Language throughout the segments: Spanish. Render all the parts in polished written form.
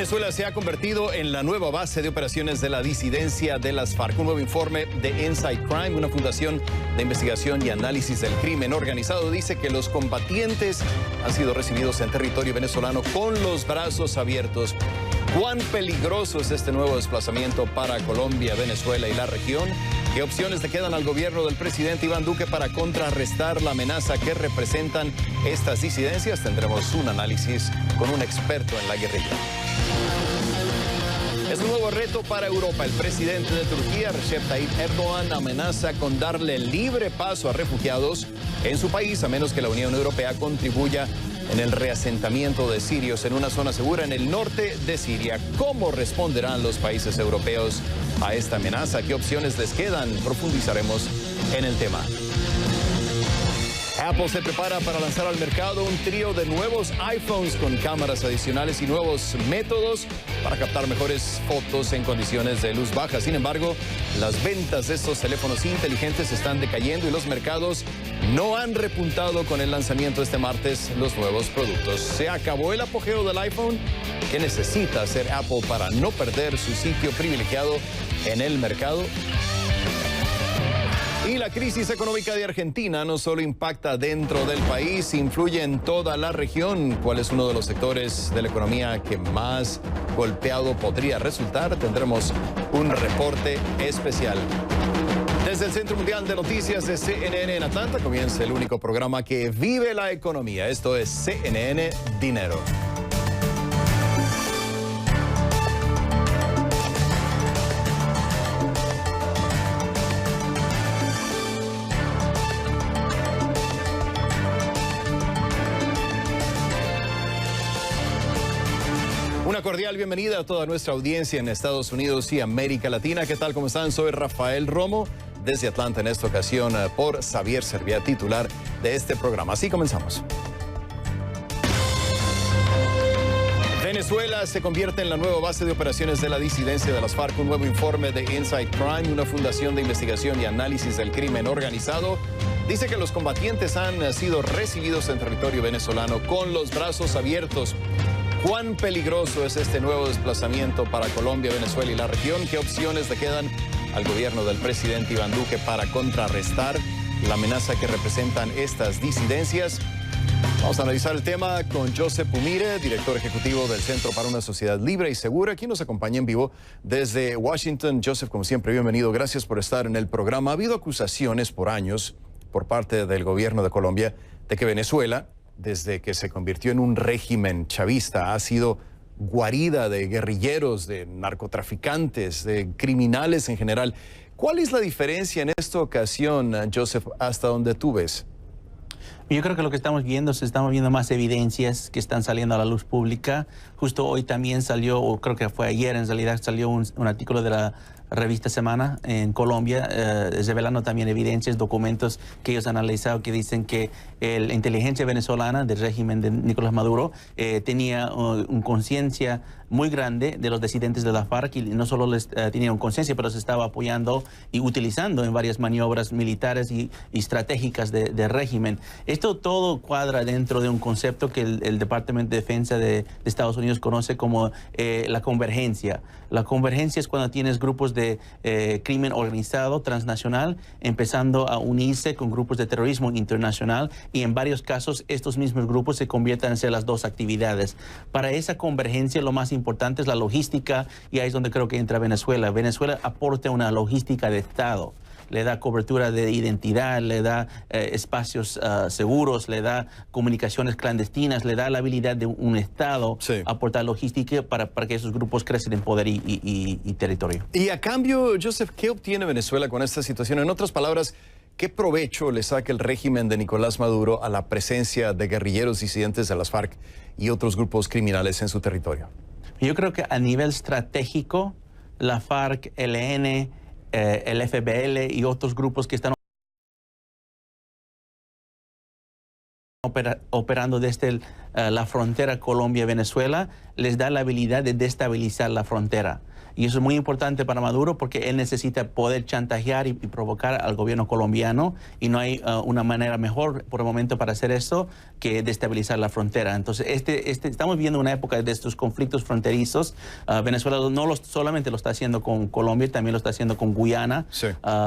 Venezuela se ha convertido en la nueva base de operaciones de la disidencia de las FARC. Un nuevo informe de Inside Crime, una fundación de investigación y análisis del crimen organizado, dice que los combatientes han sido recibidos en territorio venezolano con los brazos abiertos. ¿Cuán peligroso es este nuevo desplazamiento para Colombia, Venezuela y la región? ¿Qué opciones le quedan al gobierno del presidente Iván Duque para contrarrestar la amenaza que representan estas disidencias? Tendremos un análisis con un experto en la guerrilla. Es un nuevo reto para Europa. El presidente de Turquía, Recep Tayyip Erdogan, amenaza con darle libre paso a refugiados en su país, a menos que la Unión Europea contribuya en el reasentamiento de sirios en una zona segura en el norte de Siria. ¿Cómo responderán los países europeos a esta amenaza? ¿Qué opciones les quedan? Profundizaremos en el tema. Apple se prepara para lanzar al mercado un trío de nuevos iPhones con cámaras adicionales y nuevos métodos para captar mejores fotos en condiciones de luz baja. Sin embargo, las ventas de estos teléfonos inteligentes están decayendo y los mercados no han repuntado con el lanzamiento este martes los nuevos productos. ¿Se acabó el apogeo del iPhone? ¿Qué necesita hacer Apple para no perder su sitio privilegiado en el mercado? Y la crisis económica de Argentina no solo impacta dentro del país, influye en toda la región. ¿Cuál es uno de los sectores de la economía que más golpeado podría resultar? Tendremos un reporte especial. Desde el Centro Mundial de Noticias de CNN en Atlanta comienza el único programa que vive la economía. Esto es CNN Dinero. Una cordial bienvenida a toda nuestra audiencia en Estados Unidos y América Latina. ¿Qué tal? ¿Cómo están? Soy Rafael Romo, desde Atlanta en esta ocasión por Xavier Serviá, titular de este programa. Así comenzamos. Venezuela se convierte en la nueva base de operaciones de la disidencia de las FARC. Un nuevo informe de Inside Crime, una fundación de investigación y análisis del crimen organizado, dice que los combatientes han sido recibidos en territorio venezolano con los brazos abiertos. ¿Cuán peligroso es este nuevo desplazamiento para Colombia, Venezuela y la región? ¿Qué opciones le quedan al gobierno del presidente Iván Duque para contrarrestar la amenaza que representan estas disidencias? Vamos a analizar el tema con Joseph Pumire, director ejecutivo del Centro para una Sociedad Libre y Segura, quien nos acompaña en vivo desde Washington. Joseph, como siempre, bienvenido. Gracias por estar en el programa. Ha habido acusaciones por años por parte del gobierno de Colombia de que Venezuela, desde que se convirtió en un régimen chavista, ha sido guarida de guerrilleros, de narcotraficantes, de criminales en general. ¿Cuál es la diferencia en esta ocasión, Joseph, hasta donde tú ves? Yo creo que lo que estamos viendo más evidencias que están saliendo a la luz pública. Justo hoy también salió, o creo que fue ayer en realidad, salió un artículo de la revista Semana en Colombia, revelando también evidencias, documentos que ellos han analizado que dicen que la inteligencia venezolana del régimen de Nicolás Maduro tenía una conciencia muy grande de los disidentes de la FARC y no solo les tenía una conciencia, pero se estaba apoyando y utilizando en varias maniobras militares y estratégicas del régimen. Esto todo cuadra dentro de un concepto que el Departamento de Defensa de Estados Unidos conoce como la convergencia. La convergencia es cuando tienes grupos de crimen organizado transnacional empezando a unirse con grupos de terrorismo internacional y en varios casos estos mismos grupos se convierten en ser las dos actividades. Para esa convergencia lo más importante es la logística y ahí es donde creo que entra Venezuela. Venezuela aporta una logística de Estado. Le da cobertura de identidad, le da espacios seguros, le da comunicaciones clandestinas, le da la habilidad de un Estado aportar logística para que esos grupos crecen en poder y territorio. Y a cambio, Joseph, ¿qué obtiene Venezuela con esta situación? En otras palabras, ¿qué provecho le saca el régimen de Nicolás Maduro a la presencia de guerrilleros disidentes de las FARC y otros grupos criminales en su territorio? Yo creo que a nivel estratégico, la FARC, ELN, el FBL y otros grupos que están operando desde la frontera Colombia-Venezuela, les da la habilidad de destabilizar la frontera. Y eso es muy importante para Maduro porque él necesita poder chantajear y provocar al gobierno colombiano, y no hay una manera mejor por el momento para hacer eso que destabilizar la frontera. Entonces, estamos viviendo una época de estos conflictos fronterizos. Venezuela no solamente lo está haciendo con Colombia, también lo está haciendo con Guyana, sí,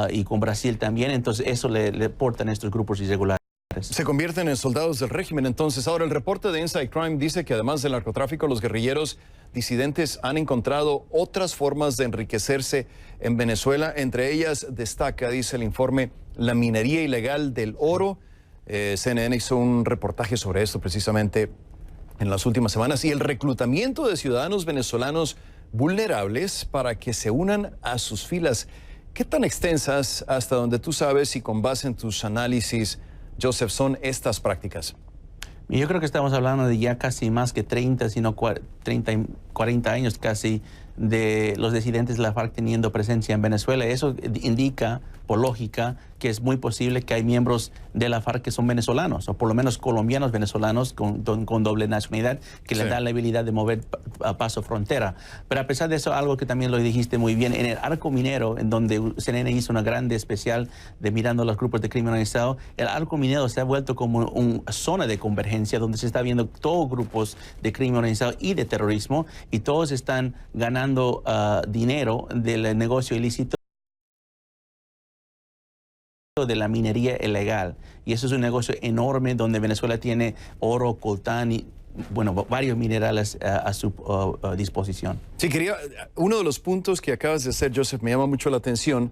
y con Brasil también. Entonces, eso le portan a estos grupos irregulares. Se convierten en soldados del régimen. Entonces, ahora el reporte de Inside Crime dice que además del narcotráfico, los guerrilleros disidentes han encontrado otras formas de enriquecerse en Venezuela. Entre ellas destaca, dice el informe, la minería ilegal del oro. CNN hizo un reportaje sobre esto precisamente en las últimas semanas, y el reclutamiento de ciudadanos venezolanos vulnerables para que se unan a sus filas. ¿Qué tan extensas, hasta donde tú sabes y con base en tus análisis, Joseph, son estas prácticas? Yo creo que estamos hablando de ya casi más que 30, sino 40 años casi, de los disidentes de la FARC teniendo presencia en Venezuela. Eso indica, por lógica, que es muy posible que hay miembros de la FARC que son venezolanos, o por lo menos colombianos venezolanos con doble nacionalidad, que sí, les dan la habilidad de mover a paso frontera. Pero a pesar de eso, algo que también lo dijiste muy bien, en el arco minero, en donde CNN hizo una grande especial de mirando los grupos de crimen organizado, el arco minero se ha vuelto como una zona de convergencia donde se está viendo todos grupos de crimen organizado y de terrorismo, y todos están ganando dinero del negocio ilícito de la minería ilegal. Y eso es un negocio enorme donde Venezuela tiene oro, coltán y, bueno, varios minerales a su disposición. Sí, uno de los puntos que acabas de hacer, Joseph, me llama mucho la atención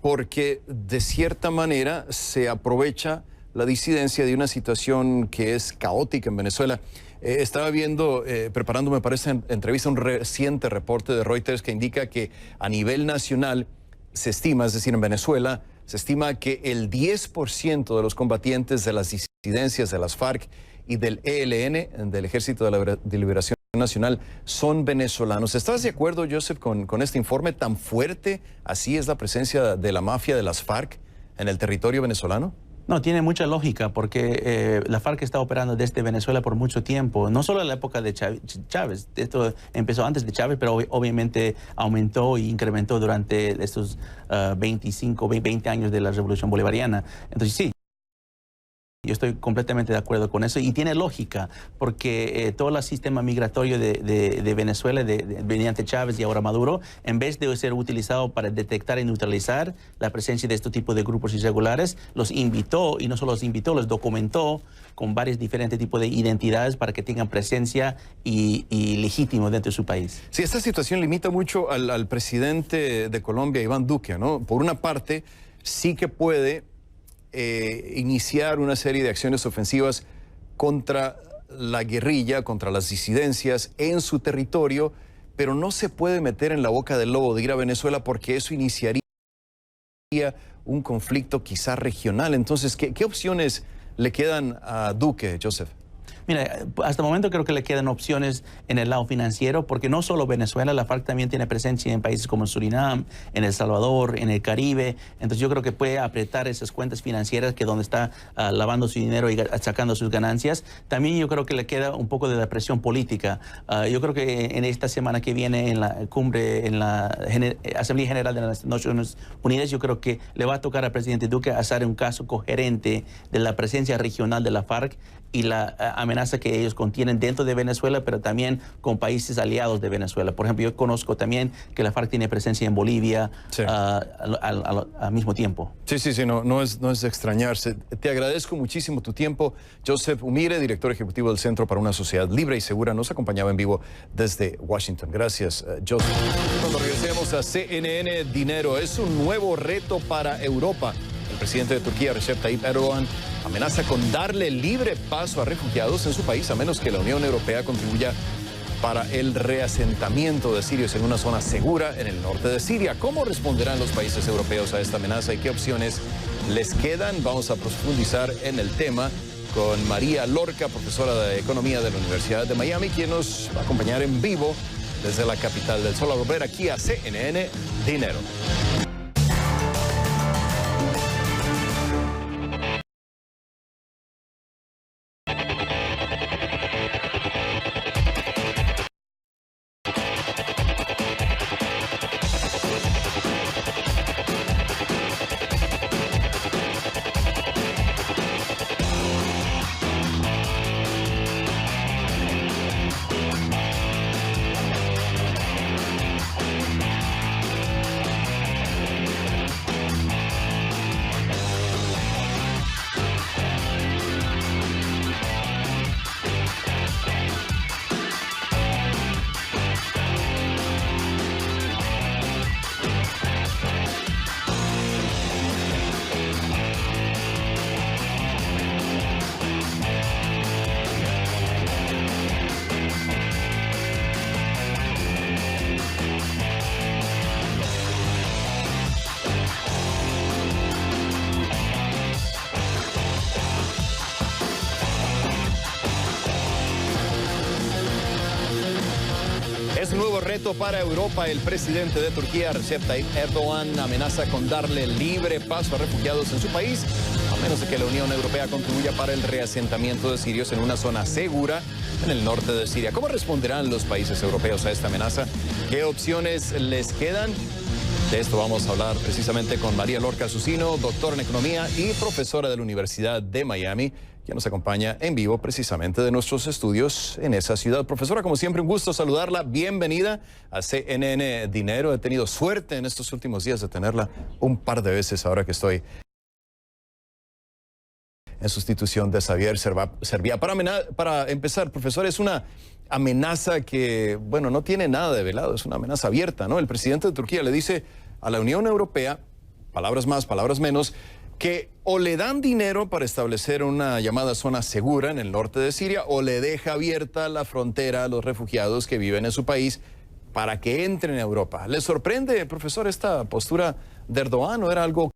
porque de cierta manera se aprovecha la disidencia de una situación que es caótica en Venezuela. Estaba viendo, preparándome para esta entrevista, un reciente reporte de Reuters que indica que a nivel nacional se estima, es decir, en Venezuela, se estima que el 10% de los combatientes de las disidencias de las FARC y del ELN, del Ejército de Liberación Nacional, son venezolanos. ¿Estás de acuerdo, Joseph, con este informe? ¿Tan fuerte así es la presencia de la mafia de las FARC en el territorio venezolano? No, tiene mucha lógica porque la FARC está operando desde Venezuela por mucho tiempo, no solo en la época de Chávez. Esto empezó antes de Chávez, pero obviamente aumentó e incrementó durante estos 20 años de la Revolución Bolivariana. Entonces sí, yo estoy completamente de acuerdo con eso, y tiene lógica porque todo el sistema migratorio de Venezuela, mediante Chávez y ahora Maduro, en vez de ser utilizado para detectar y neutralizar la presencia de este tipo de grupos irregulares, los invitó, y no solo los invitó, los documentó con varios diferentes tipos de identidades para que tengan presencia y legítimo dentro de su país. Sí, esta situación limita mucho al presidente de Colombia, Iván Duque, ¿no? Por una parte, sí que puede iniciar una serie de acciones ofensivas contra la guerrilla, contra las disidencias en su territorio, pero no se puede meter en la boca del lobo de ir a Venezuela porque eso iniciaría un conflicto quizá regional. Entonces, ¿qué opciones le quedan a Duque, Joseph? Mira, hasta el momento creo que le quedan opciones en el lado financiero, porque no solo Venezuela, la FARC también tiene presencia en países como Surinam, en El Salvador, en el Caribe. Entonces yo creo que puede apretar esas cuentas financieras que donde está lavando su dinero y sacando sus ganancias. También yo creo que le queda un poco de la presión política. Yo creo que en esta semana que viene, en la cumbre, en la Asamblea General de las Naciones Unidas, yo creo que le va a tocar al presidente Duque hacer un caso coherente de la presencia regional de la FARC y la amenaza que ellos contienen dentro de Venezuela, pero también con países aliados de Venezuela. Por ejemplo, yo conozco también que la FARC tiene presencia en Bolivia, sí, al mismo tiempo. Sí, no es de extrañarse. Te agradezco muchísimo tu tiempo. Joseph Umire, director ejecutivo del Centro para una Sociedad Libre y Segura, nos acompañaba en vivo desde Washington. Gracias, Joseph. Cuando regresemos a CNN Dinero, es un nuevo reto para Europa. El presidente de Turquía, Recep Tayyip Erdogan, amenaza con darle libre paso a refugiados en su país a menos que la Unión Europea contribuya para el reasentamiento de sirios en una zona segura en el norte de Siria. ¿Cómo responderán los países europeos a esta amenaza y qué opciones les quedan? Vamos a profundizar en el tema con María Lorca, profesora de Economía de la Universidad de Miami, quien nos va a acompañar en vivo desde la capital del sol a volver aquí a CNN Dinero. profesores, un nuevo reto para Europa. El presidente de Turquía, Recep Tayyip Erdogan, amenaza con darle libre paso a refugiados en su país, a menos de que la Unión Europea contribuya para el reasentamiento de sirios en una zona segura en el norte de Siria. ¿Cómo responderán los países europeos a esta amenaza? ¿Qué opciones les quedan? De esto vamos a hablar precisamente con María Lorca Susino, doctora en economía y profesora de la Universidad de Miami, que nos acompaña en vivo precisamente de nuestros estudios en esa ciudad. Profesora, como siempre, un gusto saludarla. Bienvenida a CNN Dinero. He tenido suerte en estos últimos días de tenerla un par de veces ahora que estoy en sustitución de Xavier Serviá. Para empezar, profesor, es una amenaza que, bueno, no tiene nada de velado, es una amenaza abierta, ¿no? El presidente de Turquía le dice a la Unión Europea, palabras más, palabras menos, que o le dan dinero para establecer una llamada zona segura en el norte de Siria o le deja abierta la frontera a los refugiados que viven en su país para que entren a Europa. ¿Le sorprende, profesor, esta postura de Erdogan o era algo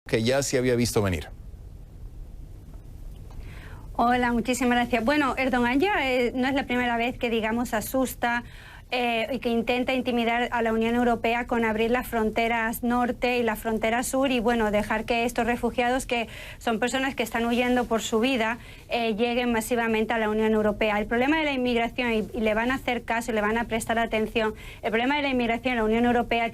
que ya se había visto venir? Hola, muchísimas gracias. Bueno, Erdogan ya no es la primera vez que, digamos, asusta y que intenta intimidar a la Unión Europea con abrir las fronteras norte y la frontera sur y, bueno, dejar que estos refugiados, que son personas que están huyendo por su vida, lleguen masivamente a la Unión Europea. El problema de la inmigración, y le van a hacer caso y le van a prestar atención, el problema de la inmigración en la Unión Europea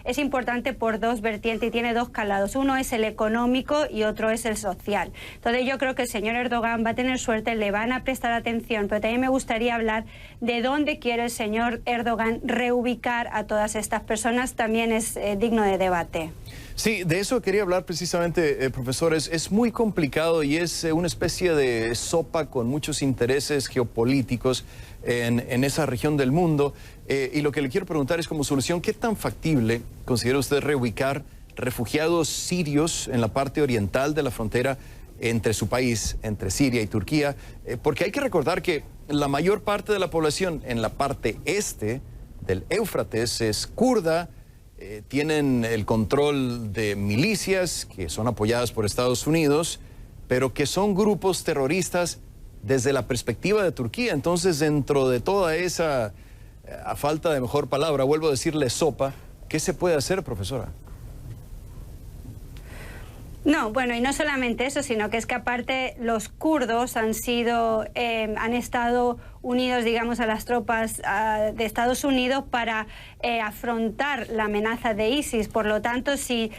es importante por dos vertientes y tiene dos calados. Uno es el económico y otro es el social. Entonces yo creo que el señor Erdogan va a tener suerte, le van a prestar atención, pero también me gustaría hablar de dónde quiere el señor Erdogan reubicar a todas estas personas. También es digno de debate. Sí, de eso quería hablar precisamente, profesor. Es muy complicado y es una especie de sopa con muchos intereses geopolíticos en esa región del mundo. Y lo que le quiero preguntar es, como solución, ¿qué tan factible considera usted reubicar refugiados sirios en la parte oriental de la frontera entre su país, entre Siria y Turquía? Porque hay que recordar que la mayor parte de la población en la parte este del Éufrates es kurda, tienen el control de milicias que son apoyadas por Estados Unidos, pero que son grupos terroristas desde la perspectiva de Turquía. Entonces, dentro de toda esa, a falta de mejor palabra, vuelvo a decirle sopa, ¿qué se puede hacer, profesora? No, bueno, y no solamente eso, sino que es que aparte los kurdos han estado unidos, digamos, a las tropas de Estados Unidos para afrontar la amenaza de ISIS. Por lo tanto, si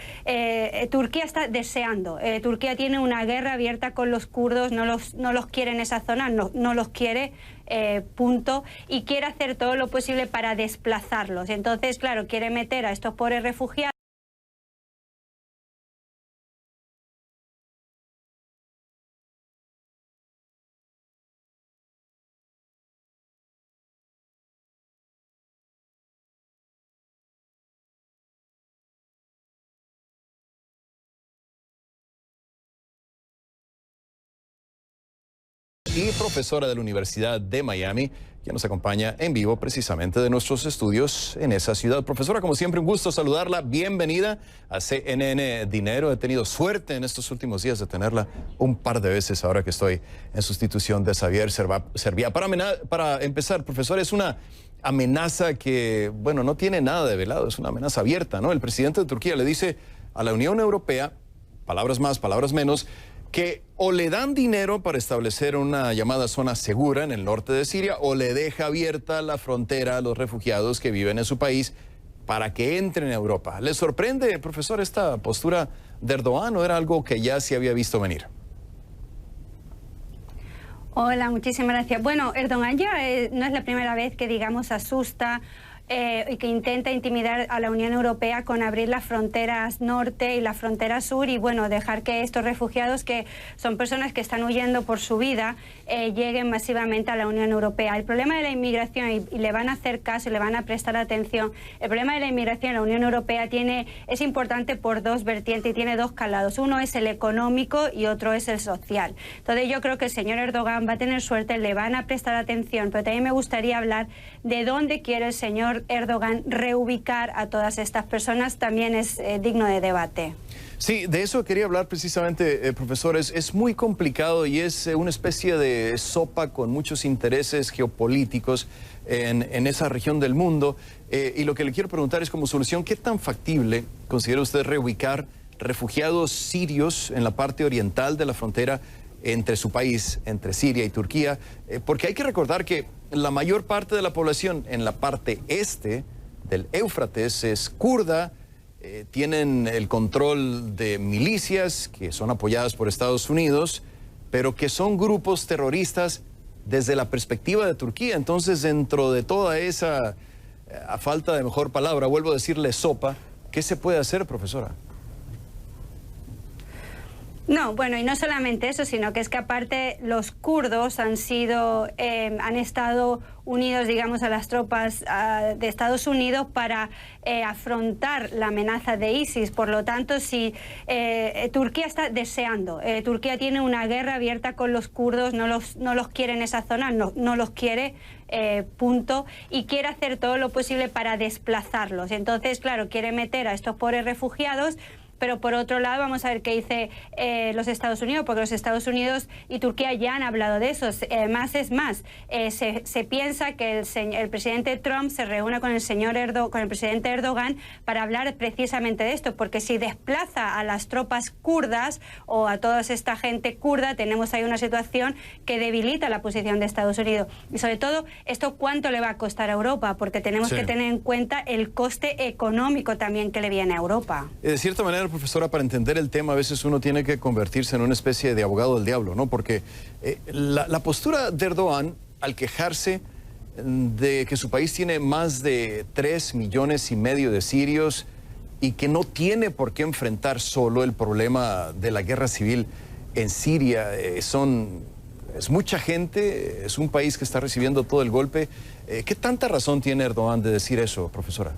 Turquía está deseando, Turquía tiene una guerra abierta con los kurdos, no los quiere en esa zona, no los quiere, punto, y quiere hacer todo lo posible para desplazarlos. Entonces, claro, quiere meter a estos pobres refugiados y profesora de la Universidad de Miami, que nos acompaña en vivo precisamente de nuestros estudios en esa ciudad. Profesora, como siempre, un gusto saludarla. Bienvenida a CNN Dinero. He tenido suerte en estos últimos días de tenerla un par de veces ahora que estoy en sustitución de Xavier Serviá. Para empezar, profesor, es una amenaza que, bueno, no tiene nada de velado, es una amenaza abierta, ¿no? El presidente de Turquía le dice a la Unión Europea, palabras más, palabras menos, que o le dan dinero para establecer una llamada zona segura en el norte de Siria o le deja abierta la frontera a los refugiados que viven en su país para que entren a Europa. ¿Le sorprende, profesor, esta postura de Erdogan o era algo que ya se había visto venir? Hola, muchísimas gracias. Bueno, Erdogan ya no es la primera vez que, digamos, asusta y que intenta intimidar a la Unión Europea con abrir las fronteras norte y la frontera sur y, bueno, dejar que estos refugiados, que son personas que están huyendo por su vida, lleguen masivamente a la Unión Europea. El problema de la inmigración, y le van a hacer caso y le van a prestar atención, el problema de la inmigración en la Unión Europea es importante por dos vertientes y tiene dos calados. Uno es el económico y otro es el social. Entonces yo creo que el señor Erdogan va a tener suerte, le van a prestar atención, pero también me gustaría hablar de dónde quiere el señor Erdogan reubicar a todas estas personas. También es digno de debate. Sí, de eso quería hablar precisamente, profesores. Es muy complicado y es una especie de sopa con muchos intereses geopolíticos en esa región del mundo. Y lo que le quiero preguntar es, como solución, ¿qué tan factible considera usted reubicar refugiados sirios en la parte oriental de la frontera entre su país, entre Siria y Turquía? Porque hay que recordar que la mayor parte de la población en la parte este del Éufrates es kurda. Tienen el control de milicias que son apoyadas por Estados Unidos, pero que son grupos terroristas desde la perspectiva de Turquía. Entonces, dentro de toda esa, a falta de mejor palabra, vuelvo a decirle sopa, ¿qué se puede hacer, profesora? No, bueno, y no solamente eso, sino que es que aparte los kurdos han estado unidos, digamos, a las tropas de Estados Unidos para afrontar la amenaza de ISIS. Por lo tanto, si Turquía está deseando, Turquía tiene una guerra abierta con los kurdos, no los quiere en esa zona, no los quiere, punto, y quiere hacer todo lo posible para desplazarlos. Entonces, claro, quiere meter a estos pobres refugiados. Pero por otro lado, vamos a ver qué dice los Estados Unidos, porque los Estados Unidos y Turquía ya han hablado de eso. Más es más, se piensa que el presidente Trump se reúna con el presidente Erdogan para hablar precisamente de esto, porque si desplaza a las tropas kurdas o a toda esta gente kurda, tenemos ahí una situación que debilita la posición de Estados Unidos. Y sobre todo, ¿esto cuánto le va a costar a Europa? Porque tenemos que tener en cuenta el coste económico también que le viene a Europa. De cierta manera, profesora, para entender el tema a veces uno tiene que convertirse en una especie de abogado del diablo, ¿no? Porque la postura de Erdogan al quejarse de que su país tiene más de 3,5 millones de sirios y que no tiene por qué enfrentar solo el problema de la guerra civil en Siria, es mucha gente, es un país que está recibiendo todo el golpe. ¿Qué tanta razón tiene Erdogan de decir eso, profesora?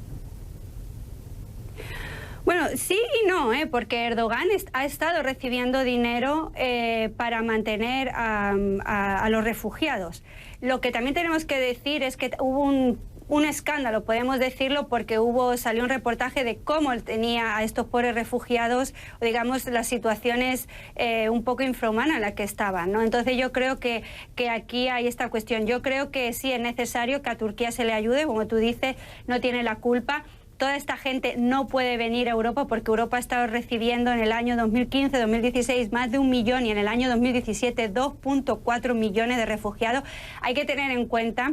Bueno, sí y no, porque Erdogan ha estado recibiendo dinero para mantener a los refugiados. Lo que también tenemos que decir es que hubo un escándalo, podemos decirlo, porque salió un reportaje de cómo él tenía a estos pobres refugiados, digamos, las situaciones un poco infrahumanas en las que estaban, ¿no? Entonces yo creo que aquí hay esta cuestión. Yo creo que sí es necesario que a Turquía se le ayude, como tú dices, no tiene la culpa. Toda esta gente no puede venir a Europa porque Europa ha estado recibiendo en el año 2015-2016 más de 1 millón y en el año 2017 2,4 millones de refugiados. Hay que tener en cuenta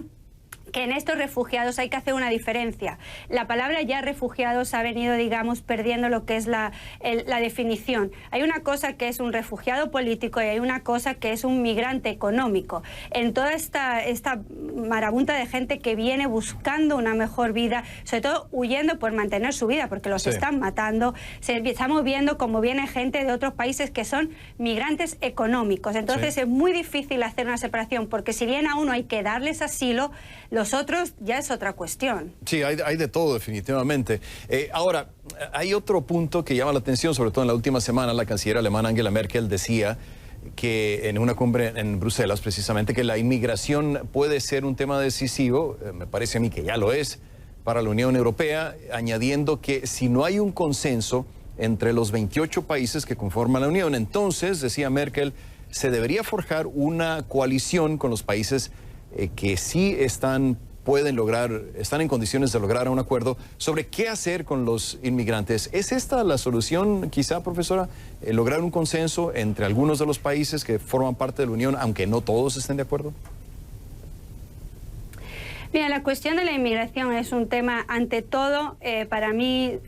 que en estos refugiados hay que hacer una diferencia. La palabra ya refugiados ha venido, digamos, perdiendo lo que es la definición. Hay una cosa que es un refugiado político y hay una cosa que es un migrante económico. En toda esta marabunta de gente que viene buscando una mejor vida, sobre todo huyendo por mantener su vida, porque los están matando, estamos viendo cómo viene gente de otros países que son migrantes económicos. Entonces es muy difícil hacer una separación, porque si bien a uno hay que darles asilo, los otros ya es otra cuestión. Sí, hay de todo, definitivamente. Ahora, hay otro punto que llama la atención, sobre todo en la última semana. La canciller alemana Angela Merkel decía que en una cumbre en Bruselas, precisamente, que la inmigración puede ser un tema decisivo, me parece a mí que ya lo es, para la Unión Europea, añadiendo que si no hay un consenso entre los 28 países que conforman la Unión, entonces, decía Merkel, se debería forjar una coalición con los países que sí están en condiciones de lograr un acuerdo sobre qué hacer con los inmigrantes. ¿Es esta la solución, quizá, profesora? ¿Lograr un consenso entre algunos de los países que forman parte de la Unión, aunque no todos estén de acuerdo? Mira, la cuestión de la inmigración es un tema, ante todo, para mí,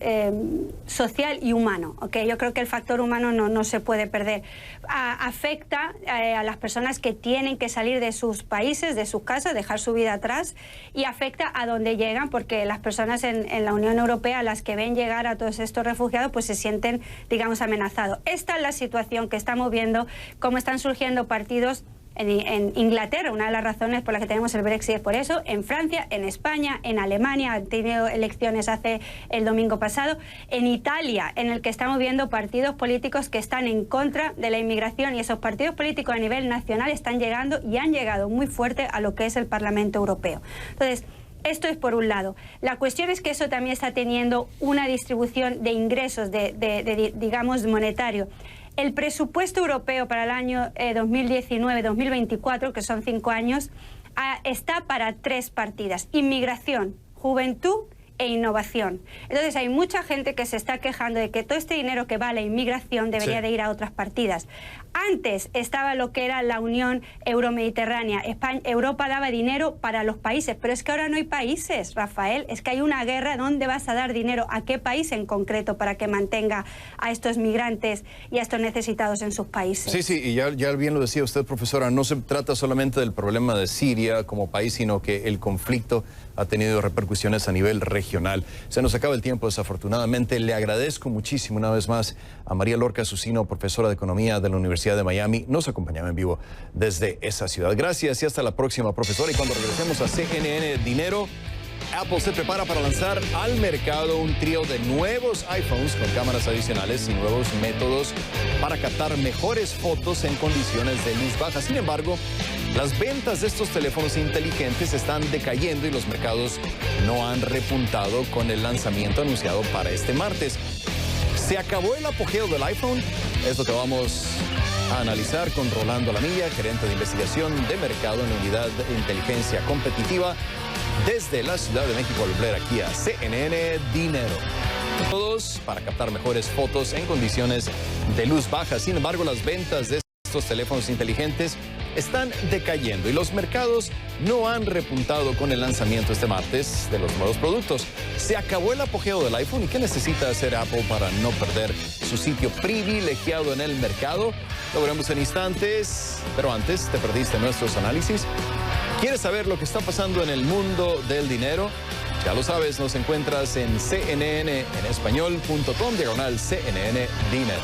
social y humano. ¿Okay? Yo creo que el factor humano no se puede perder. Afecta a las personas que tienen que salir de sus países, de sus casas, dejar su vida atrás, y afecta a donde llegan, porque las personas en la Unión Europea, las que ven llegar a todos estos refugiados, pues se sienten, digamos, amenazados. Esta es la situación que estamos viendo, cómo están surgiendo partidos. En Inglaterra, una de las razones por las que tenemos el Brexit es por eso. En Francia, en España, en Alemania, han tenido elecciones hace el domingo pasado. En Italia, en el que estamos viendo partidos políticos que están en contra de la inmigración, y esos partidos políticos a nivel nacional están llegando y han llegado muy fuerte a lo que es el Parlamento Europeo. Entonces, Esto es por un lado. La cuestión es que eso también está teniendo una distribución de ingresos, digamos, monetario. El presupuesto europeo para el año 2019-2024, que son 5 años, está para 3 partidas: inmigración, juventud e innovación. Entonces hay mucha gente que se está quejando de que todo este dinero que va a la inmigración debería de ir a otras partidas. Antes estaba lo que era la Unión Euromediterránea. Europa daba dinero para los países, pero es que ahora no hay países, Rafael. Es que hay una guerra. ¿Dónde vas a dar dinero? ¿A qué país en concreto para que mantenga a estos migrantes y a estos necesitados en sus países? Sí, sí, y ya bien lo decía usted, profesora, no se trata solamente del problema de Siria como país, sino que el conflicto ha tenido repercusiones a nivel regional. Se nos acaba el tiempo, desafortunadamente. Le agradezco muchísimo una vez más a María Lorca Susino, profesora de Economía de la Universidad de Miami. Nos acompañaba en vivo desde esa ciudad. Gracias y hasta la próxima, profesora. Y cuando regresemos a CNN Dinero, Apple se prepara para lanzar al mercado un trío de nuevos iPhones con cámaras adicionales y nuevos métodos para captar mejores fotos en condiciones de luz baja. Sin embargo, las ventas de estos teléfonos inteligentes están decayendo y los mercados no han repuntado con el lanzamiento anunciado para este martes. ¿Se acabó el apogeo del iPhone? Es lo que vamos a analizar con Rolando Lamilla, gerente de investigación de mercado en la unidad de inteligencia competitiva desde la Ciudad de México. Al volver aquí a CNN Dinero. Todos para captar mejores fotos en condiciones de luz baja. Sin embargo, las ventas de estos teléfonos inteligentes están decayendo y los mercados no han repuntado con el lanzamiento este martes de los nuevos productos. ¿Se acabó el apogeo del iPhone y qué necesita hacer Apple para no perder su sitio privilegiado en el mercado? Lo veremos en instantes, pero antes, ¿te perdiste nuestros análisis? ¿Quieres saber lo que está pasando en el mundo del dinero? Ya lo sabes, nos encuentras en cnnenespañol.com/CNN Dinero.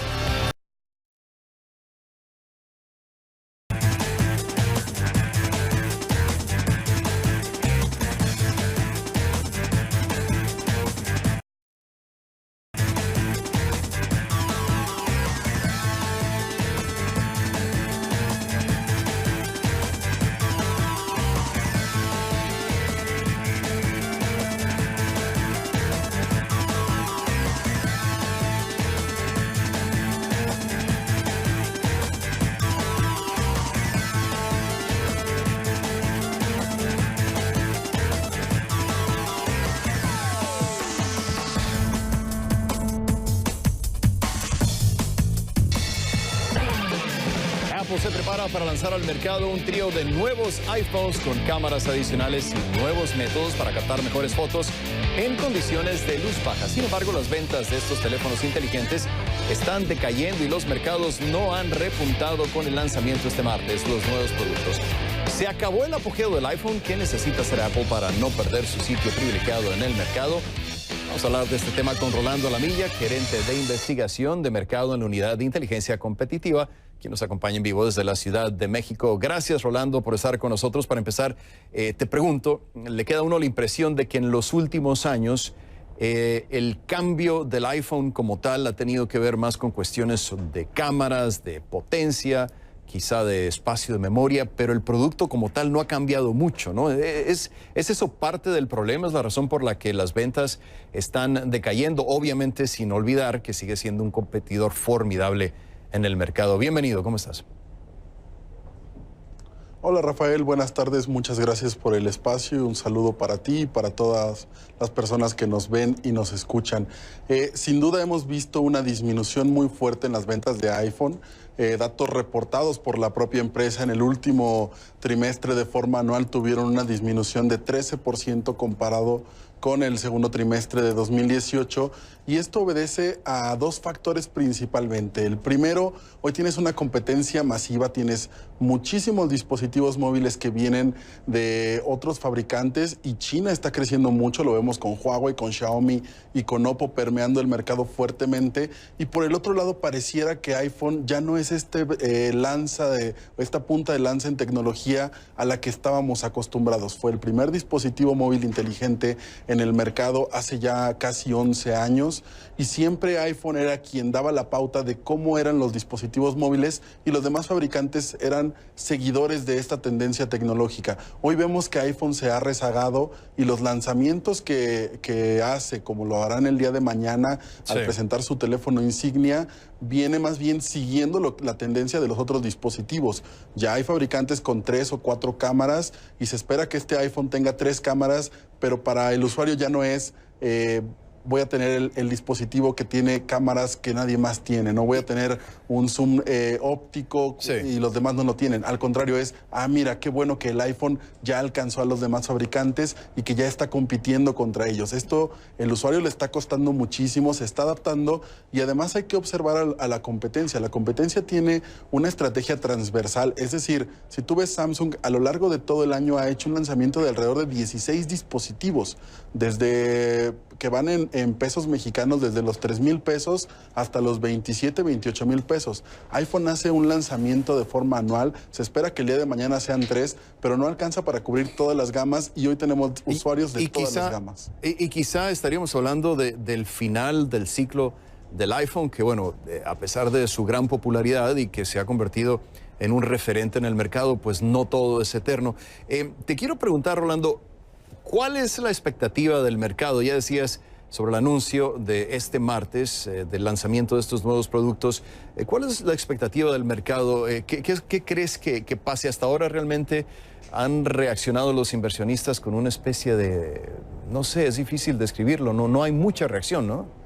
Se prepara para lanzar al mercado un trío de nuevos iPhones con cámaras adicionales y nuevos métodos para captar mejores fotos en condiciones de luz baja. Sin embargo, las ventas de estos teléfonos inteligentes están decayendo y los mercados no han repuntado con el lanzamiento este martes de los nuevos productos. ¿Se acabó el apogeo del iPhone? ¿Qué necesita hacer Apple para no perder su sitio privilegiado en el mercado? Vamos a hablar de este tema con Rolando Lamilla, gerente de investigación de mercado en la unidad de inteligencia competitiva, quien nos acompaña en vivo desde la Ciudad de México. Gracias, Rolando, por estar con nosotros. Para empezar, te pregunto, ¿le queda a uno la impresión de que en los últimos años el cambio del iPhone como tal ha tenido que ver más con cuestiones de cámaras, de potencia, quizá de espacio de memoria, pero el producto como tal no ha cambiado mucho, ¿no? ¿Es eso parte del problema? ¿Es la razón por la que las ventas están decayendo? Obviamente, sin olvidar que sigue siendo un competidor formidable en el mercado. Bienvenido, ¿cómo estás? Hola Rafael, buenas tardes, muchas gracias por el espacio y un saludo para ti y para todas las personas que nos ven y nos escuchan. Sin duda hemos visto una disminución muy fuerte en las ventas de iPhone. Datos reportados por la propia empresa en el último trimestre de forma anual tuvieron una disminución de 13% comparado con el segundo trimestre de 2018, y esto obedece a dos factores principalmente. El primero, hoy tienes una competencia masiva, tienes muchísimos dispositivos móviles que vienen de otros fabricantes y China está creciendo mucho, lo vemos con Huawei, con Xiaomi y con Oppo permeando el mercado fuertemente, y por el otro lado pareciera que iPhone ya no es esta punta de lanza en tecnología a la que estábamos acostumbrados. Fue el primer dispositivo móvil inteligente en el mercado hace ya casi 11 años y siempre iPhone era quien daba la pauta de cómo eran los dispositivos móviles y los demás fabricantes eran seguidores de esta tendencia tecnológica. Hoy vemos que iPhone se ha rezagado y los lanzamientos que hace, como lo harán el día de mañana al presentar su teléfono insignia, viene más bien siguiendo la tendencia de los otros dispositivos. Ya hay fabricantes con 3 o 4 cámaras y se espera que este iPhone tenga 3 cámaras, pero para el usuario ya no es voy a tener el dispositivo que tiene cámaras que nadie más tiene, no voy a tener un zoom óptico y los demás no lo tienen. Al contrario es, mira, qué bueno que el iPhone ya alcanzó a los demás fabricantes y que ya está compitiendo contra ellos. Esto el usuario le está costando muchísimo, se está adaptando y además hay que observar a la competencia. La competencia tiene una estrategia transversal, es decir, si tú ves Samsung, a lo largo de todo el año ha hecho un lanzamiento de alrededor de 16 dispositivos, desde que van en pesos mexicanos desde los 3,000 pesos hasta los 27, 28 mil pesos. iPhone hace un lanzamiento de forma anual, se espera que el día de mañana sean 3, pero no alcanza para cubrir todas las gamas y hoy tenemos usuarios de todas las gamas. Y quizá estaríamos hablando del final del ciclo del iPhone, que bueno, a pesar de su gran popularidad y que se ha convertido en un referente en el mercado, pues no todo es eterno. Te quiero preguntar, Rolando, ¿cuál es la expectativa del mercado? Ya decías sobre el anuncio de este martes, del lanzamiento de estos nuevos productos. ¿Cuál es la expectativa del mercado? ¿Qué crees que pase? Hasta ahora realmente han reaccionado los inversionistas con una especie de, no sé, es difícil describirlo, no hay mucha reacción, ¿no?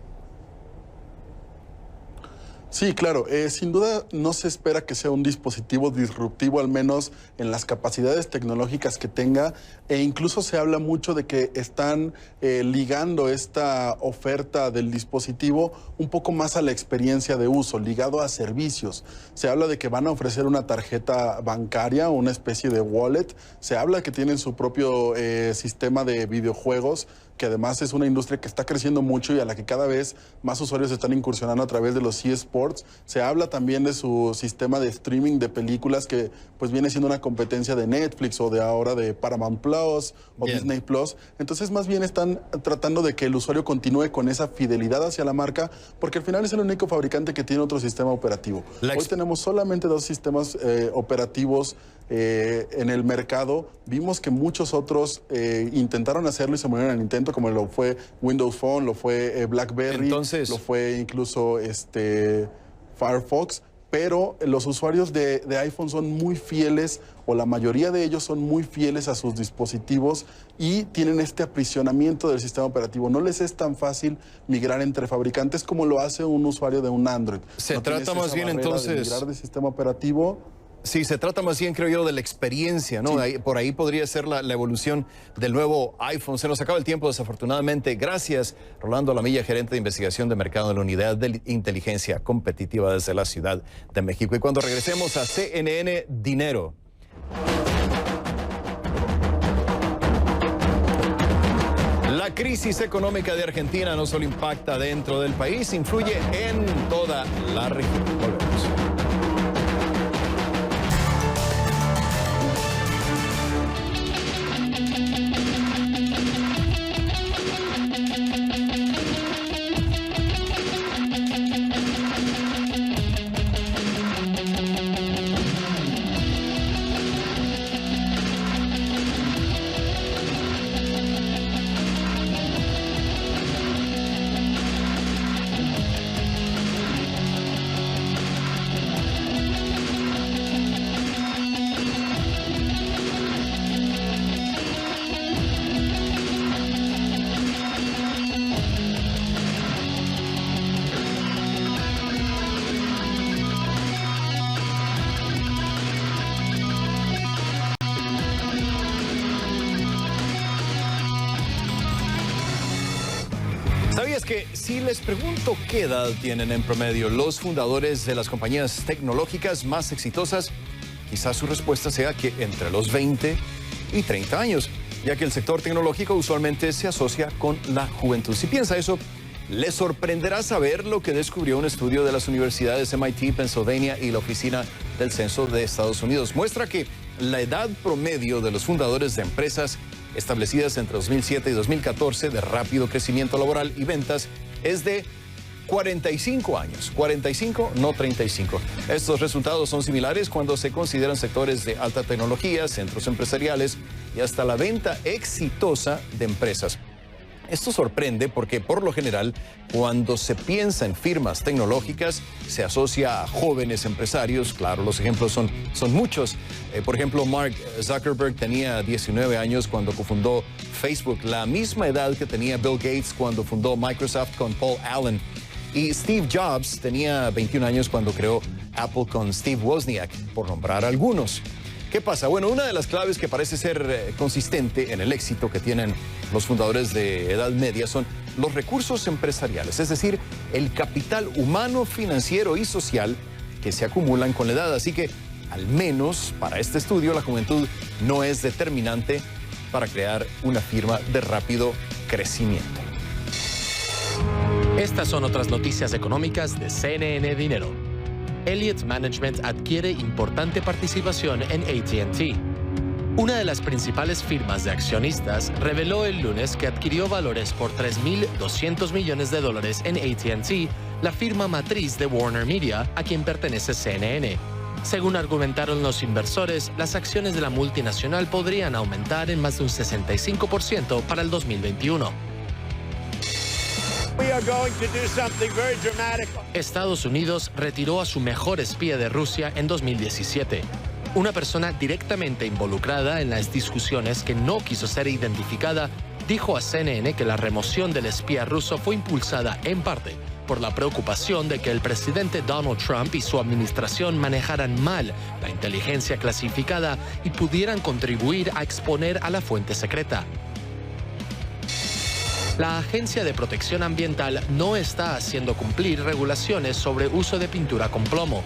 Sí, claro. Sin duda no se espera que sea un dispositivo disruptivo, al menos en las capacidades tecnológicas que tenga, e incluso se habla mucho de que están ligando esta oferta del dispositivo un poco más a la experiencia de uso, ligado a servicios. Se habla de que van a ofrecer una tarjeta bancaria, una especie de wallet. Se habla que tienen su propio sistema de videojuegos, que además es una industria que está creciendo mucho y a la que cada vez más usuarios están incursionando a través de los eSports. Se habla también de su sistema de streaming de películas que pues viene siendo una competencia de Netflix o de ahora de Paramount Plus o Disney Plus. Entonces más bien están tratando de que el usuario continúe con esa fidelidad hacia la marca, porque al final es el único fabricante que tiene otro sistema operativo. Hoy tenemos solamente 2 sistemas operativos en el mercado. Vimos que muchos otros intentaron hacerlo y se murieron en el intento, como lo fue Windows Phone, lo fue BlackBerry, lo fue incluso Firefox, pero los usuarios de iPhone son muy fieles, o la mayoría de ellos son muy fieles a sus dispositivos y tienen este aprisionamiento del sistema operativo. No les es tan fácil migrar entre fabricantes como lo hace un usuario de un Android. Se trata más bien entonces de migrar de sistema operativo. Sí, se trata más bien, creo yo, de la experiencia, ¿no? Sí. Por ahí podría ser la evolución del nuevo iPhone. Se nos acaba el tiempo, desafortunadamente. Gracias, Rolando Lamilla, gerente de investigación de mercado de la Unidad de Inteligencia Competitiva desde la Ciudad de México. Y cuando regresemos a CNN Dinero. La crisis económica de Argentina no solo impacta dentro del país, influye en toda la región. Volvemos. ¿Sabías que si les pregunto qué edad tienen en promedio los fundadores de las compañías tecnológicas más exitosas, quizás su respuesta sea que entre los 20 y 30 años, ya que el sector tecnológico usualmente se asocia con la juventud? Si piensa eso, le sorprenderá saber lo que descubrió un estudio de las universidades MIT, Pennsylvania y la Oficina del Censo de Estados Unidos. Muestra que la edad promedio de los fundadores de empresas establecidas entre 2007 y 2014 de rápido crecimiento laboral y ventas es de 45 años, 45, no 35. Estos resultados son similares cuando se consideran sectores de alta tecnología, centros empresariales y hasta la venta exitosa de empresas. Esto sorprende porque por lo general cuando se piensa en firmas tecnológicas se asocia a jóvenes empresarios. Claro, los ejemplos son muchos. Por ejemplo, Mark Zuckerberg tenía 19 años cuando cofundó Facebook, la misma edad que tenía Bill Gates cuando fundó Microsoft con Paul Allen. Y Steve Jobs tenía 21 años cuando creó Apple con Steve Wozniak, por nombrar algunos. ¿Qué pasa? Bueno, una de las claves que parece ser consistente en el éxito que tienen los fundadores de edad media son los recursos empresariales, es decir, el capital humano, financiero y social que se acumulan con la edad. Así que, al menos para este estudio, la juventud no es determinante para crear una firma de rápido crecimiento. Estas son otras noticias económicas de CNN Dinero. Elliott Management adquiere importante participación en AT&T. Una de las principales firmas de accionistas reveló el lunes que adquirió valores por $3.200 millones en AT&T, la firma matriz de Warner Media, a quien pertenece CNN. Según argumentaron los inversores, las acciones de la multinacional podrían aumentar en más de un 65% para el 2021. Estados Unidos retiró a su mejor espía de Rusia en 2017. Una persona directamente involucrada en las discusiones que no quiso ser identificada dijo a CNN que la remoción del espía ruso fue impulsada en parte por la preocupación de que el presidente Donald Trump y su administración manejaran mal la inteligencia clasificada y pudieran contribuir a exponer a la fuente secreta. La Agencia de Protección Ambiental no está haciendo cumplir regulaciones sobre uso de pintura con plomo.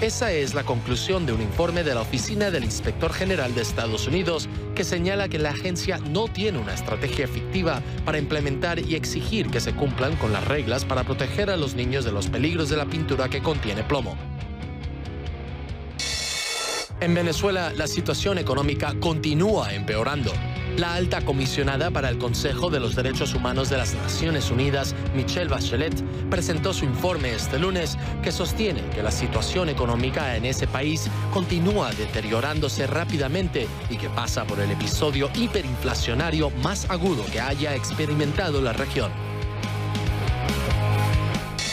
Esa es la conclusión de un informe de la Oficina del Inspector General de Estados Unidos que señala que la agencia no tiene una estrategia efectiva para implementar y exigir que se cumplan con las reglas para proteger a los niños de los peligros de la pintura que contiene plomo. En Venezuela, la situación económica continúa empeorando. La alta comisionada para el Consejo de los Derechos Humanos de las Naciones Unidas, Michelle Bachelet, presentó su informe este lunes que sostiene que la situación económica en ese país continúa deteriorándose rápidamente y que pasa por el episodio hiperinflacionario más agudo que haya experimentado la región.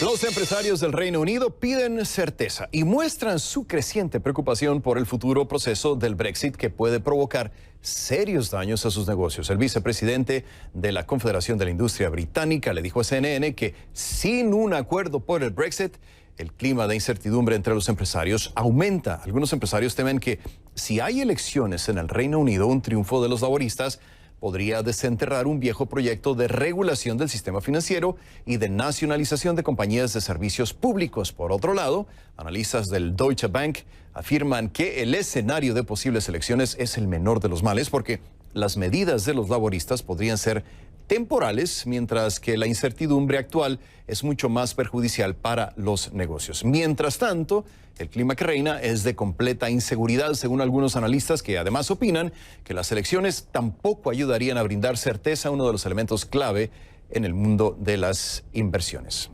Los empresarios del Reino Unido piden certeza y muestran su creciente preocupación por el futuro proceso del Brexit que puede provocar serios daños a sus negocios. El vicepresidente de la Confederación de la Industria Británica le dijo a CNN que sin un acuerdo por el Brexit, el clima de incertidumbre entre los empresarios aumenta. Algunos empresarios temen que si hay elecciones en el Reino Unido, un triunfo de los laboristas podría desenterrar un viejo proyecto de regulación del sistema financiero y de nacionalización de compañías de servicios públicos. Por otro lado, analistas del Deutsche Bank afirman que el escenario de posibles elecciones es el menor de los males porque las medidas de los laboristas podrían ser temporales, mientras que la incertidumbre actual es mucho más perjudicial para los negocios. Mientras tanto, el clima que reina es de completa inseguridad, según algunos analistas que además opinan que las elecciones tampoco ayudarían a brindar certeza, uno de los elementos clave en el mundo de las inversiones.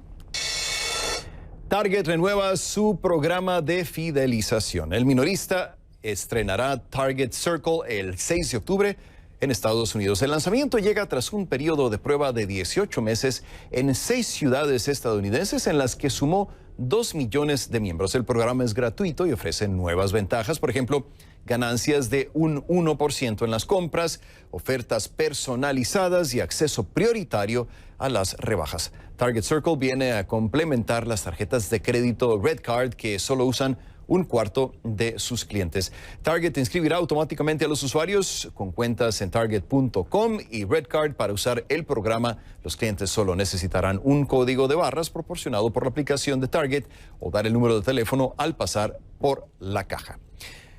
Target renueva su programa de fidelización. El minorista estrenará Target Circle el 6 de octubre en Estados Unidos. El lanzamiento llega tras un periodo de prueba de 18 meses en 6 ciudades estadounidenses en las que sumó 2 millones de miembros. El programa es gratuito y ofrece nuevas ventajas, por ejemplo, ganancias de un 1% en las compras, ofertas personalizadas y acceso prioritario a las rebajas. Target Circle viene a complementar las tarjetas de crédito Red Card que solo usan un cuarto de sus clientes. Target inscribirá automáticamente a los usuarios con cuentas en target.com y Red Card. Para usar el programa, los clientes solo necesitarán un código de barras proporcionado por la aplicación de Target o dar el número de teléfono al pasar por la caja.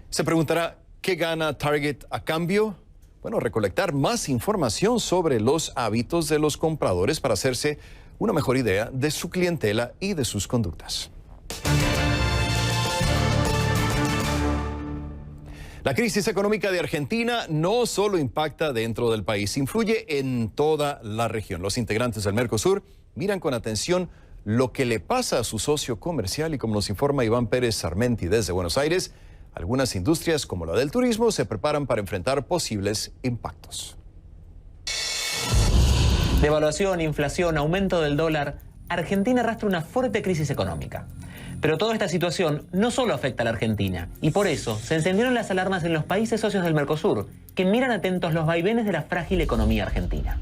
Se preguntará, ¿qué gana Target a cambio? Bueno, recolectar más información sobre los hábitos de los compradores para hacerse una mejor idea de su clientela y de sus conductas. La crisis económica de Argentina no solo impacta dentro del país, influye en toda la región. Los integrantes del Mercosur miran con atención lo que le pasa a su socio comercial y, como nos informa Iván Pérez Sarmenti desde Buenos Aires, algunas industrias como la del turismo se preparan para enfrentar posibles impactos. Devaluación, inflación, aumento del dólar. Argentina arrastra una fuerte crisis económica. Pero toda esta situación no solo afecta a la Argentina, y por eso se encendieron las alarmas en los países socios del Mercosur, que miran atentos los vaivenes de la frágil economía argentina.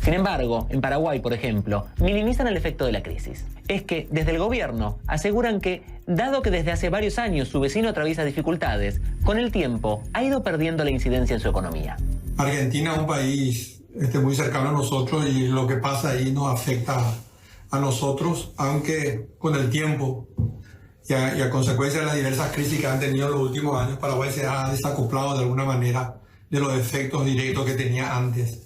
Sin embargo, en Paraguay, por ejemplo, minimizan el efecto de la crisis. Es que, desde el gobierno, aseguran que, dado que desde hace varios años su vecino atraviesa dificultades, con el tiempo ha ido perdiendo la incidencia en su economía. Argentina es un país muy cercano a nosotros y lo que pasa ahí nos afecta a nosotros, aunque con el tiempo y a consecuencia de las diversas crisis que han tenido en los últimos años, Paraguay se ha desacoplado de alguna manera de los efectos directos que tenía antes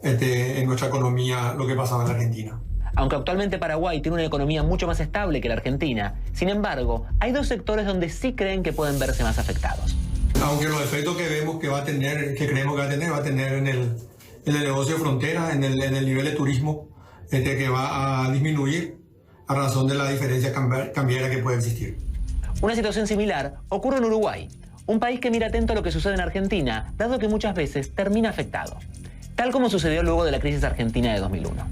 en nuestra economía lo que pasaba en la Argentina. Aunque actualmente Paraguay tiene una economía mucho más estable que la Argentina, sin embargo, hay dos sectores donde sí creen que pueden verse más afectados. Aunque los efectos que vemos que va a tener, que creemos que va a tener en el negocio de frontera, en el nivel de turismo, que va a disminuir a razón de la diferencia cambiaria que puede existir. Una situación similar ocurre en Uruguay, un país que mira atento a lo que sucede en Argentina, dado que muchas veces termina afectado, tal como sucedió luego de la crisis argentina de 2001.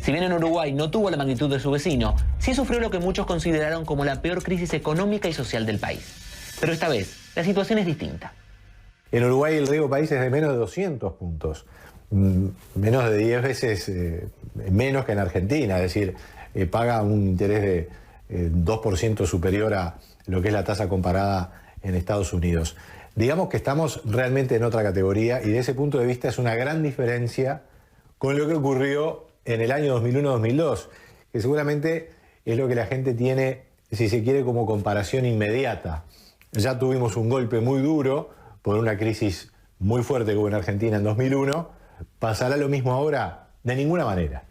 Si bien en Uruguay no tuvo la magnitud de su vecino, sí sufrió lo que muchos consideraron como la peor crisis económica y social del país. Pero esta vez, la situación es distinta. En Uruguay el riesgo país es de menos de 200 puntos. Menos de 10 veces menos que en Argentina, es decir, paga un interés de 2% superior a lo que es la tasa comparada en Estados Unidos. Digamos que estamos realmente en otra categoría y de ese punto de vista es una gran diferencia con lo que ocurrió en el año 2001-2002, que seguramente es lo que la gente tiene, si se quiere, como comparación inmediata. Ya tuvimos un golpe muy duro por una crisis muy fuerte como en Argentina en 2001. ¿Pasará lo mismo ahora? De ninguna manera.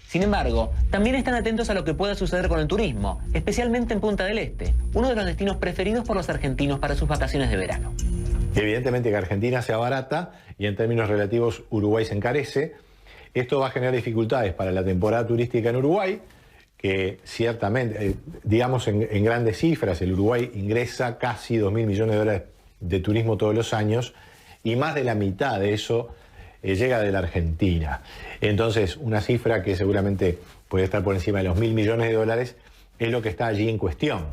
Sin embargo, también están atentos a lo que pueda suceder con el turismo, especialmente en Punta del Este, uno de los destinos preferidos por los argentinos para sus vacaciones de verano. Evidentemente que Argentina se abarata y en términos relativos Uruguay se encarece. Esto va a generar dificultades para la temporada turística en Uruguay, que ciertamente, digamos en grandes cifras, el Uruguay ingresa casi 2.000 millones de dólares de turismo todos los años y más de la mitad de eso llega de la Argentina. Entonces, una cifra que seguramente puede estar por encima de los 1.000 millones de dólares es lo que está allí en cuestión.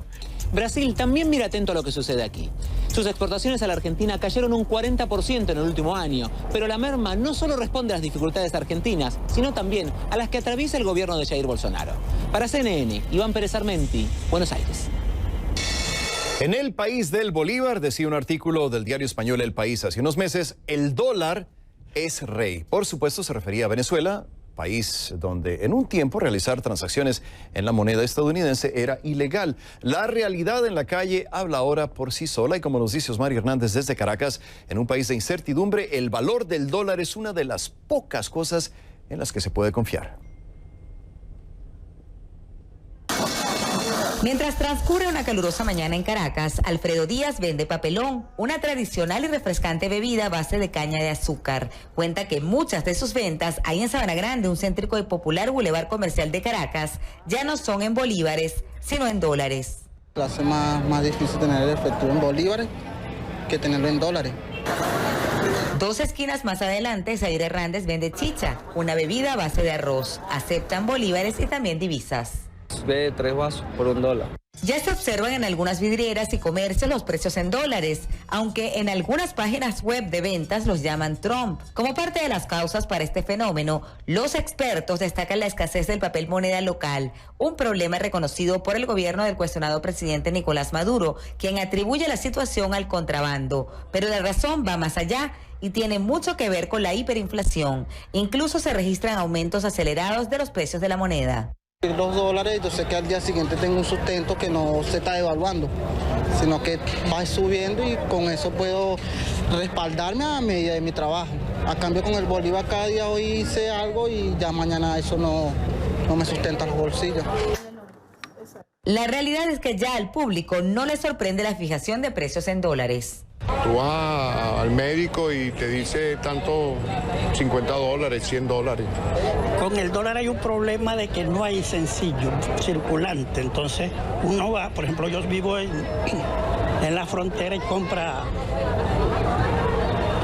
Brasil también mira atento a lo que sucede aquí. Sus exportaciones a la Argentina cayeron un 40% en el último año, pero la merma no solo responde a las dificultades argentinas, sino también a las que atraviesa el gobierno de Jair Bolsonaro. Para CNN, Iván Pérez Sarmenti, Buenos Aires. En el país del Bolívar, decía un artículo del diario español El País hace unos meses, el dólar es rey. Por supuesto se refería a Venezuela, país donde en un tiempo realizar transacciones en la moneda estadounidense era ilegal. La realidad en la calle habla ahora por sí sola y, como nos dice Osmar Hernández desde Caracas, en un país de incertidumbre, el valor del dólar es una de las pocas cosas en las que se puede confiar. Mientras transcurre una calurosa mañana en Caracas, Alfredo Díaz vende papelón, una tradicional y refrescante bebida a base de caña de azúcar. Cuenta que muchas de sus ventas ahí en Sabana Grande, un céntrico y popular bulevar comercial de Caracas, ya no son en bolívares, sino en dólares. Hace más difícil tener el efectivo en bolívares que tenerlo en dólares. Dos esquinas más adelante, Zaire Hernández vende chicha, una bebida a base de arroz. Aceptan bolívares y también divisas. Ve 3 vasos por $1. Ya se observan en algunas vidrieras y comercios los precios en dólares, aunque en algunas páginas web de ventas los llaman Trump. Como parte de las causas para este fenómeno, los expertos destacan la escasez del papel moneda local, un problema reconocido por el gobierno del cuestionado presidente Nicolás Maduro, quien atribuye la situación al contrabando. Pero la razón va más allá y tiene mucho que ver con la hiperinflación. Incluso se registran aumentos acelerados de los precios de la moneda. Los dólares, yo sé que al día siguiente tengo un sustento que no se está devaluando, sino que va subiendo y con eso puedo respaldarme a medida de mi trabajo. A cambio con el bolívar cada día hoy hice algo y ya mañana eso no me sustenta los bolsillos. La realidad es que ya al público no le sorprende la fijación de precios en dólares. Tú vas al médico y te dice tanto $50, $100. Con el dólar hay un problema de que no hay sencillo circulante, entonces uno va, por ejemplo, yo vivo en la frontera y compra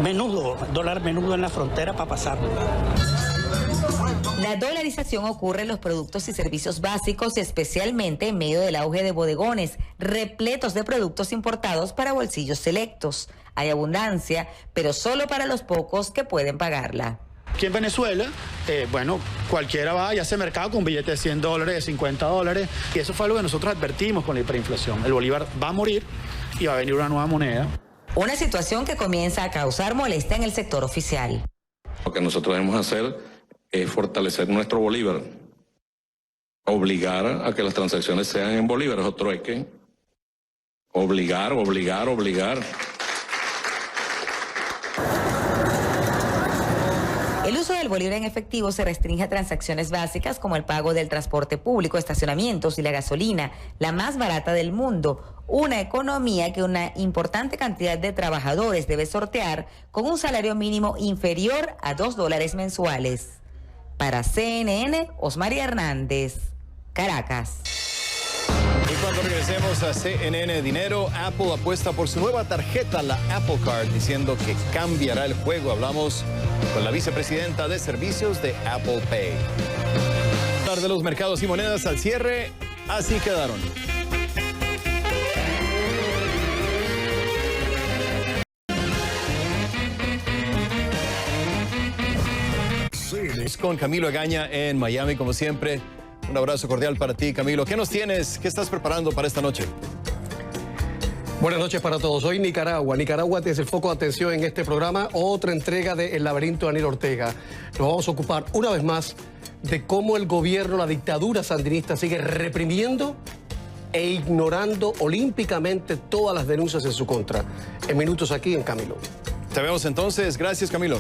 menudo, dólar menudo en la frontera para pasarlo. La dolarización ocurre en los productos y servicios básicos, especialmente en medio del auge de bodegones, repletos de productos importados para bolsillos selectos. Hay abundancia, pero solo para los pocos que pueden pagarla. Aquí en Venezuela, cualquiera va y hace mercado con billetes de $100, de $50, y eso fue algo que nosotros advertimos con la hiperinflación. El bolívar va a morir y va a venir una nueva moneda. Una situación que comienza a causar molestia en el sector oficial. Lo que nosotros debemos hacer es fortalecer nuestro bolívar, obligar a que las transacciones sean en bolívares o trueque, obligar. El uso del bolívar en efectivo se restringe a transacciones básicas como el pago del transporte público, estacionamientos y la gasolina, la más barata del mundo, una economía que una importante cantidad de trabajadores debe sortear con un salario mínimo inferior a $2 mensuales. Para CNN, Osmaría Hernández, Caracas. Y cuando regresemos a CNN Dinero, Apple apuesta por su nueva tarjeta, la Apple Card, diciendo que cambiará el juego. Hablamos con la vicepresidenta de servicios de Apple Pay. Hablar de los mercados y monedas al cierre, así quedaron. Con Camilo Egaña en Miami, como siempre. Un abrazo cordial para ti, Camilo. ¿Qué nos tienes? ¿Qué estás preparando para esta noche? Buenas noches para todos. Hoy Nicaragua. Nicaragua es el foco de atención en este programa. Otra entrega de El laberinto de Daniel Ortega. Nos vamos a ocupar una vez más de cómo el gobierno, la dictadura sandinista sigue reprimiendo e ignorando olímpicamente todas las denuncias en su contra. En minutos aquí en Camilo. Te vemos entonces. Gracias, Camilo.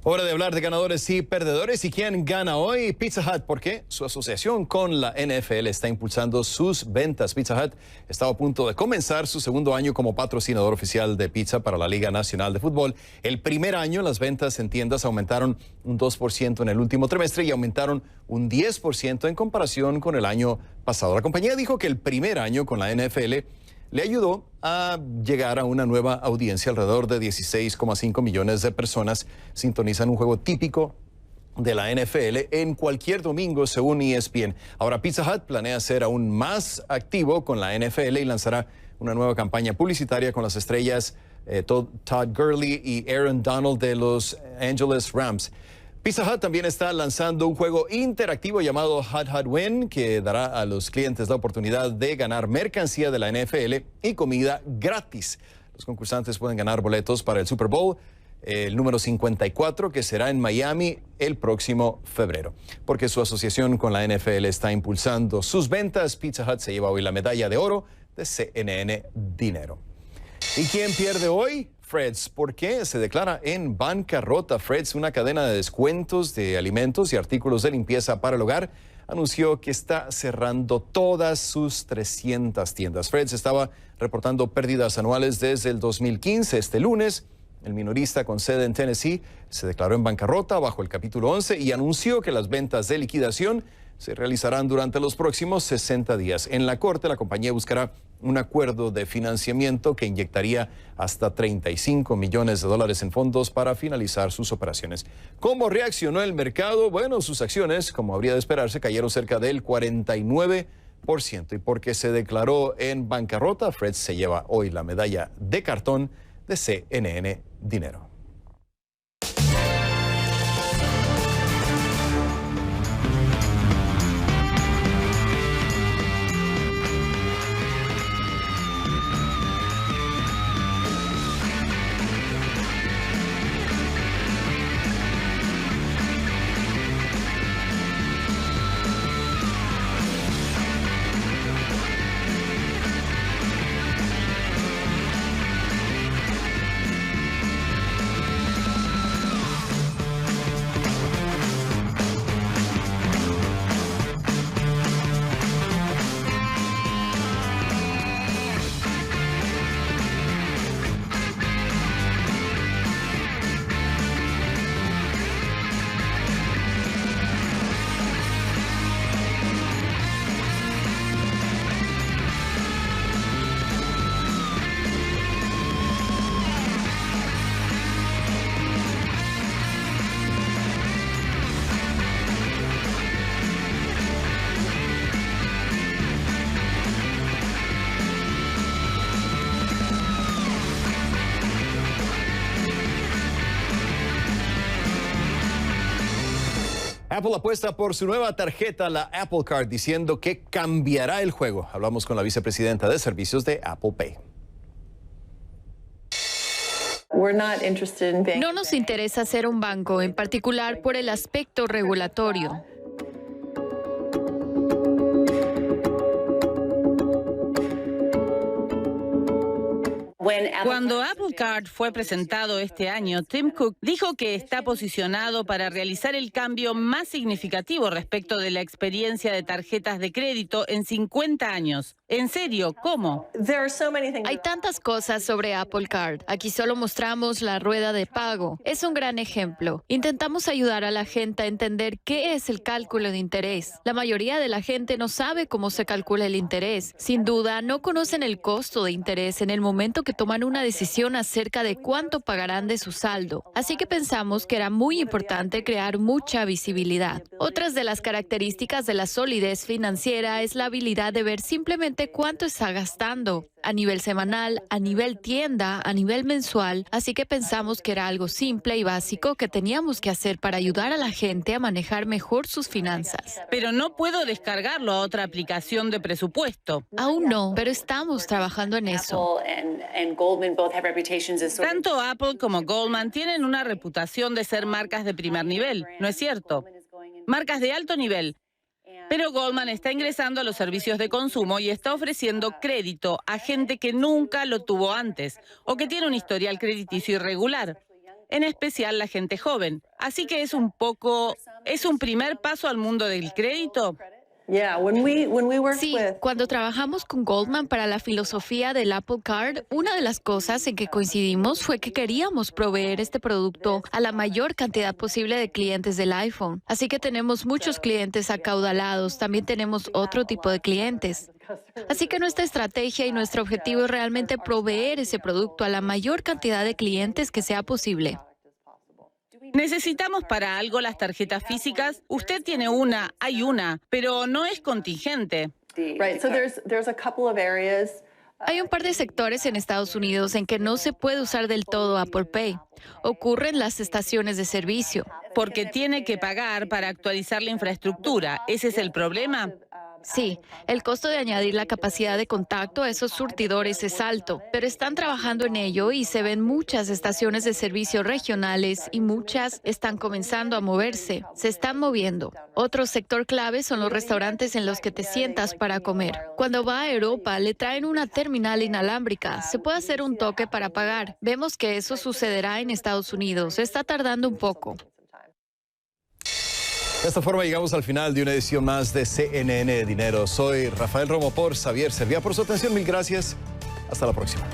Hora de hablar de ganadores y perdedores. ¿Y quién gana hoy? Pizza Hut, porque su asociación con la NFL está impulsando sus ventas. Pizza Hut estaba a punto de comenzar su segundo año como patrocinador oficial de pizza para la Liga Nacional de Fútbol. El primer año las ventas en tiendas aumentaron un 2% en el último trimestre y aumentaron un 10% en comparación con el año pasado. La compañía dijo que el primer año con la NFL le ayudó a llegar a una nueva audiencia. Alrededor de 16,5 millones de personas sintonizan un juego típico de la NFL en cualquier domingo, según ESPN. Ahora, Pizza Hut planea ser aún más activo con la NFL y lanzará una nueva campaña publicitaria con las estrellas Todd Gurley y Aaron Donald de los Angeles Rams. Pizza Hut también está lanzando un juego interactivo llamado Hut Hut Win, que dará a los clientes la oportunidad de ganar mercancía de la NFL y comida gratis. Los concursantes pueden ganar boletos para el Super Bowl, el número 54, que será en Miami el próximo febrero. Porque su asociación con la NFL está impulsando sus ventas, Pizza Hut se lleva hoy la medalla de oro de CNN Dinero. ¿Y quién pierde hoy? Fred's. ¿Por qué? Se declara en bancarrota. Fred's, una cadena de descuentos de alimentos y artículos de limpieza para el hogar, anunció que está cerrando todas sus 300 tiendas. Fred's estaba reportando pérdidas anuales desde el 2015. Este lunes, el minorista con sede en Tennessee se declaró en bancarrota bajo el capítulo 11 y anunció que las ventas de liquidación se realizarán durante los próximos 60 días. En la corte, la compañía buscará un acuerdo de financiamiento que inyectaría hasta $35 millones en fondos para finalizar sus operaciones. ¿Cómo reaccionó el mercado? Bueno, sus acciones, como habría de esperarse, cayeron cerca del 49%. Y porque se declaró en bancarrota, Fred's se lleva hoy la medalla de cartón de CNN Dinero. Apple apuesta por su nueva tarjeta, la Apple Card, diciendo que cambiará el juego. Hablamos con la vicepresidenta de servicios de Apple Pay. No nos interesa ser un banco, en particular por el aspecto regulatorio. Cuando Apple Card fue presentado este año, Tim Cook dijo que está posicionado para realizar el cambio más significativo respecto de la experiencia de tarjetas de crédito en 50 años. En serio, ¿cómo? Hay tantas cosas sobre Apple Card. Aquí solo mostramos la rueda de pago. Es un gran ejemplo. Intentamos ayudar a la gente a entender qué es el cálculo de interés. La mayoría de la gente no sabe cómo se calcula el interés. Sin duda, no conocen el costo de interés en el momento que toman una decisión acerca de cuánto pagarán de su saldo. Así que pensamos que era muy importante crear mucha visibilidad. Otras de las características de la solidez financiera es la habilidad de ver simplemente cuánto está gastando, a nivel semanal, a nivel tienda, a nivel mensual. Así que pensamos que era algo simple y básico que teníamos que hacer para ayudar a la gente a manejar mejor sus finanzas. Pero no puedo descargarlo a otra aplicación de presupuesto. Aún no, pero estamos trabajando en eso. Tanto Apple como Goldman tienen una reputación de ser marcas de primer nivel, ¿no es cierto? Marcas de alto nivel. Pero Goldman está ingresando a los servicios de consumo y está ofreciendo crédito a gente que nunca lo tuvo antes o que tiene un historial crediticio irregular, en especial la gente joven. Así que es un primer paso al mundo del crédito. Sí, cuando trabajamos con Goldman para la filosofía del Apple Card, una de las cosas en que coincidimos fue que queríamos proveer este producto a la mayor cantidad posible de clientes del iPhone. Así que tenemos muchos clientes acaudalados, también tenemos otro tipo de clientes. Así que nuestra estrategia y nuestro objetivo es realmente proveer ese producto a la mayor cantidad de clientes que sea posible. ¿Necesitamos para algo las tarjetas físicas? Usted tiene hay una, pero no es contingente. Hay un par de sectores en Estados Unidos en que no se puede usar del todo Apple Pay. Ocurre en las estaciones de servicio. Porque tiene que pagar para actualizar la infraestructura. ¿Ese es el problema? Sí, el costo de añadir la capacidad de contacto a esos surtidores es alto, pero están trabajando en ello y se ven muchas estaciones de servicio regionales y muchas están comenzando a moverse, se están moviendo. Otro sector clave son los restaurantes en los que te sientas para comer. Cuando va a Europa, le traen una terminal inalámbrica, se puede hacer un toque para pagar. Vemos que eso sucederá en Estados Unidos, está tardando un poco. De esta forma llegamos al final de una edición más de CNN Dinero. Soy Rafael Romo por Xavier Serviá por su atención. Mil gracias. Hasta la próxima.